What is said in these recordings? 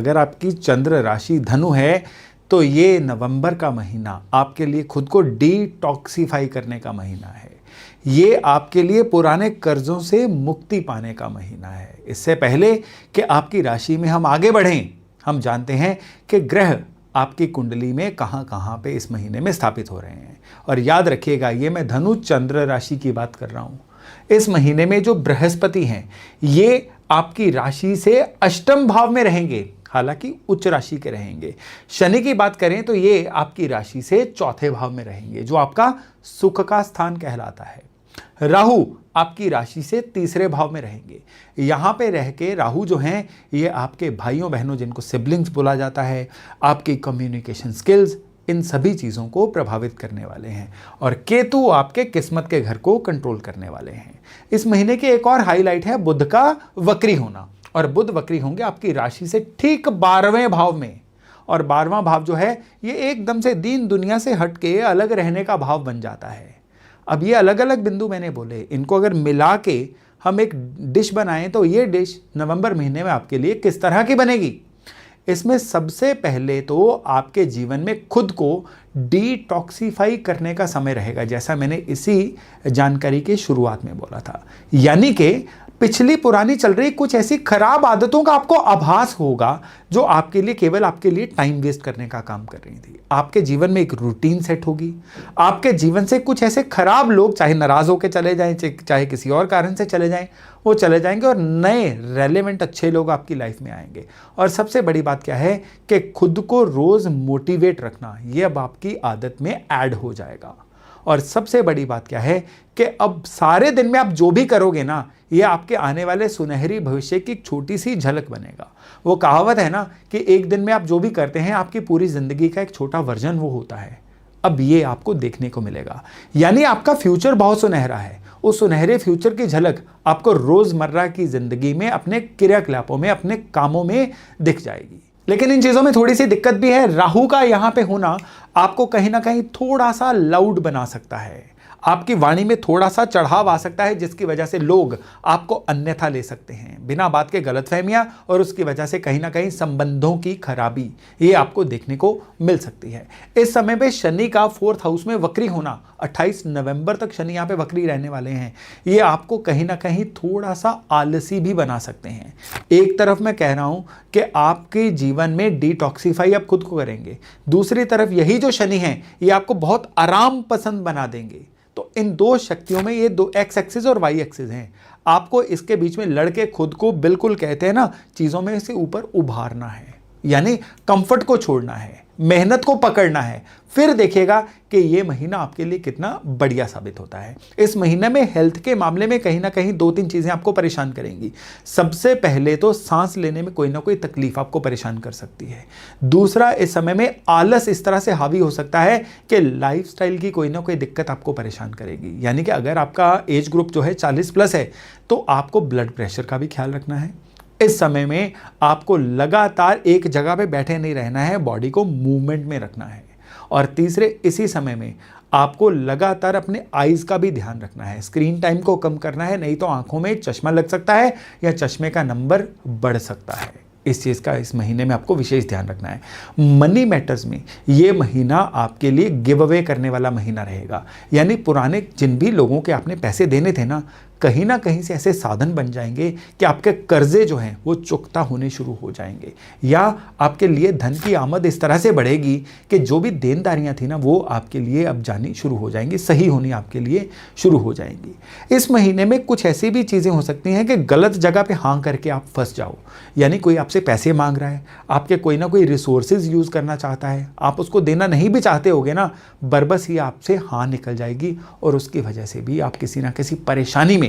अगर आपकी चंद्र राशि धनु है तो ये नवंबर का महीना आपके लिए खुद को डिटॉक्सिफाई करने का महीना है। ये आपके लिए पुराने कर्जों से मुक्ति पाने का महीना है। इससे पहले कि आपकी राशि में हम आगे बढ़ें, हम जानते हैं कि ग्रह आपकी कुंडली में कहाँ कहाँ पे इस महीने में स्थापित हो रहे हैं। और याद रखिएगा, ये मैं धनु चंद्र राशि की बात कर रहा हूँ। इस महीने में जो बृहस्पति हैं ये आपकी राशि से अष्टम भाव में रहेंगे, हालांकि उच्च राशि के रहेंगे। शनि की बात करें तो ये आपकी राशि से चौथे भाव में रहेंगे, जो आपका सुख का स्थान कहलाता है। राहु आपकी राशि से तीसरे भाव में रहेंगे। यहाँ पे रह के राहु जो हैं ये आपके भाइयों बहनों, जिनको सिबलिंग्स बोला जाता है, आपकी कम्युनिकेशन स्किल्स, इन सभी चीज़ों को प्रभावित करने वाले हैं। और केतु आपके किस्मत के घर को कंट्रोल करने वाले हैं। इस महीने की एक और हाईलाइट है बुध का वक्री होना। और बुध वक्री होंगे आपकी राशि से ठीक 12वें भाव में। और 12वां भाव जो है ये एकदम से दीन दुनिया से हट के अलग रहने का भाव बन जाता है। अब ये अलग अलग बिंदु मैंने बोले, इनको अगर मिला के हम एक डिश बनाएं तो ये डिश नवंबर महीने में आपके लिए किस तरह की बनेगी। इसमें सबसे पहले तो आपके जीवन में खुद को डिटॉक्सिफाई करने का समय रहेगा, जैसा मैंने इसी जानकारी की शुरुआत में बोला था। यानी कि पिछली पुरानी चल रही कुछ ऐसी खराब आदतों का आपको आभास होगा जो आपके लिए केवल आपके लिए टाइम वेस्ट करने का काम कर रही थी। आपके जीवन में एक रूटीन सेट होगी। आपके जीवन से कुछ ऐसे खराब लोग, चाहे नाराज होकर चले जाएं, चाहे किसी और कारण से चले जाएं, वो चले जाएंगे और नए रेलेवेंट अच्छे लोग आपकी लाइफ में आएंगे। और सबसे बड़ी बात क्या है कि खुद को रोज मोटिवेट रखना, ये अब आपकी आदत में ऐड हो जाएगा। और सबसे बड़ी बात क्या है कि अब सारे दिन में आप जो भी करोगे ना, ये आपके आने वाले सुनहरी भविष्य की एक छोटी सी झलक बनेगा। वो कहावत है ना कि एक दिन में आप जो भी करते हैं आपकी पूरी जिंदगी का एक छोटा वर्जन वो होता है। अब ये आपको देखने को मिलेगा, यानी आपका फ्यूचर बहुत सुनहरा है। उस सुनहरे फ्यूचर की झलक आपको रोजमर्रा की जिंदगी में, अपने क्रियाकलापों में, अपने कामों में दिख जाएगी। लेकिन इन चीजों में थोड़ी सी दिक्कत भी है। राहु का यहां पे होना आपको कहीं ना कहीं थोड़ा सा लाउड बना सकता है। आपकी वाणी में थोड़ा सा चढ़ाव आ सकता है, जिसकी वजह से लोग आपको अन्यथा ले सकते हैं, बिना बात के गलतफहमियां, और उसकी वजह से कहीं ना कहीं संबंधों की खराबी ये आपको देखने को मिल सकती है। इस समय पे शनि का 4th हाउस में वक्री होना, 28 नवंबर तक शनि यहाँ पे वक्री रहने वाले हैं, ये आपको कहीं ना कहीं थोड़ा सा आलसी भी बना सकते हैं। एक तरफ मैं कह रहा हूं कि आपके जीवन में डिटॉक्सिफाई आप खुद को करेंगे, दूसरी तरफ यही जो शनि है ये आपको बहुत आराम पसंद बना देंगे। तो इन दो शक्तियों में, ये दो एक्स एक्सिस और वाई एक्सिस हैं, आपको इसके बीच में लड़के खुद को, बिल्कुल कहते हैं ना, चीजों में से ऊपर उभारना है, यानी कंफर्ट को छोड़ना है, मेहनत को पकड़ना है। फिर देखिएगा कि ये महीना आपके लिए कितना बढ़िया साबित होता है। इस महीने में हेल्थ के मामले में कहीं ना कहीं 2-3 चीजें आपको परेशान करेंगी। सबसे पहले तो सांस लेने में कोई ना कोई तकलीफ आपको परेशान कर सकती है। दूसरा, इस समय में आलस इस तरह से हावी हो सकता है कि लाइफस्टाइल की कोई ना कोई दिक्कत आपको परेशान करेगी। यानी कि अगर आपका एज ग्रुप जो है 40+ है तो आपको ब्लड प्रेशर का भी ख्याल रखना है। इस समय में आपको लगातार एक जगह पे बैठे नहीं रहना है, बॉडी को मूवमेंट में रखना है। और तीसरे, इसी समय में आपको लगातार अपने आईज का भी ध्यान रखना है, स्क्रीन टाइम को कम करना है, नहीं तो आंखों में चश्मा लग सकता है या चश्मे का नंबर बढ़ सकता है। इस चीज़ का इस महीने में आपको विशेष ध्यान रखना है। मनी मैटर्स में ये महीना आपके लिए गिव अवे करने वाला महीना रहेगा, यानी पुराने जिन भी लोगों के आपने पैसे देने थे ना, कहीं ना कहीं से ऐसे साधन बन जाएंगे कि आपके कर्जे जो हैं वो चुकता होने शुरू हो जाएंगे, या आपके लिए धन की आमद इस तरह से बढ़ेगी कि जो भी देनदारियां थी ना वो आपके लिए अब जानी शुरू हो जाएंगी, सही होनी आपके लिए शुरू हो जाएंगी। इस महीने में कुछ ऐसी भी चीज़ें हो सकती हैं कि गलत जगह पे हाँ करके आप फंस जाओ, यानी कोई आपसे पैसे मांग रहा है, आपके कोई ना कोई रिसोर्सेज यूज़ करना चाहता है, आप उसको देना नहीं भी चाहते होगे ना, बरबस ही आपसे हाँ निकल जाएगी और उसकी वजह से भी आप किसी ना किसी परेशानी में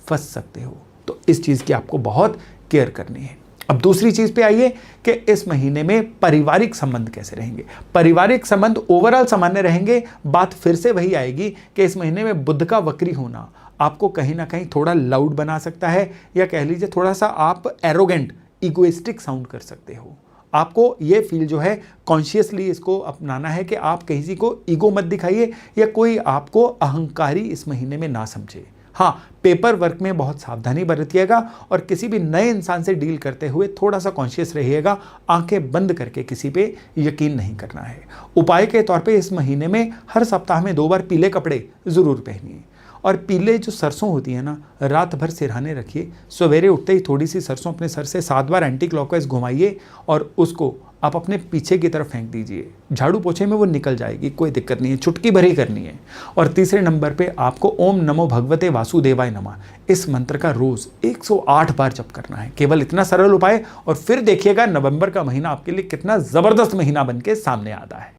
फंस सकते हो। तो इस चीज़ की आपको बहुत केयर करनी है। अब दूसरी चीज़ पे आइए कि इस महीने में पारिवारिक संबंध कैसे रहेंगे। पारिवारिक संबंध ओवरऑल सामान्य रहेंगे। बात फिर से वही आएगी कि इस महीने में बुध का वक्री होना आपको कहीं ना कहीं थोड़ा लाउड बना सकता है, या कह लीजिए थोड़ा सा आप एरोगेंट, इगोइस्टिक साउंड कर सकते हो। आपको ये फील जो है कॉन्शियसली इसको अपनाना है कि आप किसी को ईगो मत दिखाइए या कोई आपको अहंकारी इस महीने में ना समझे। हाँ, पेपर वर्क में बहुत सावधानी बरतिएगा और किसी भी नए इंसान से डील करते हुए थोड़ा सा कॉन्शियस रहिएगा। आंखें बंद करके किसी पे यकीन नहीं करना है। उपाय के तौर पे इस महीने में हर सप्ताह में 2 बार पीले कपड़े ज़रूर पहनिए और पीले जो सरसों होती है ना, रात भर सिरहाने रखिए। सवेरे उठते ही थोड़ी सी सरसों अपने सर से 7 बार एंटी क्लॉकवाइज घुमाइए और उसको आप अपने पीछे की तरफ फेंक दीजिए। झाड़ू पोछे में वो निकल जाएगी, कोई दिक्कत नहीं है, चुटकी भर ही करनी है। और तीसरे नंबर पे आपको ओम नमो भगवते वासुदेवाय नमः इस मंत्र का रोज 108 बार जप करना है। केवल इतना सरल उपाय, और फिर देखिएगा नवंबर का महीना आपके लिए कितना जबरदस्त महीना बन के सामने आता है।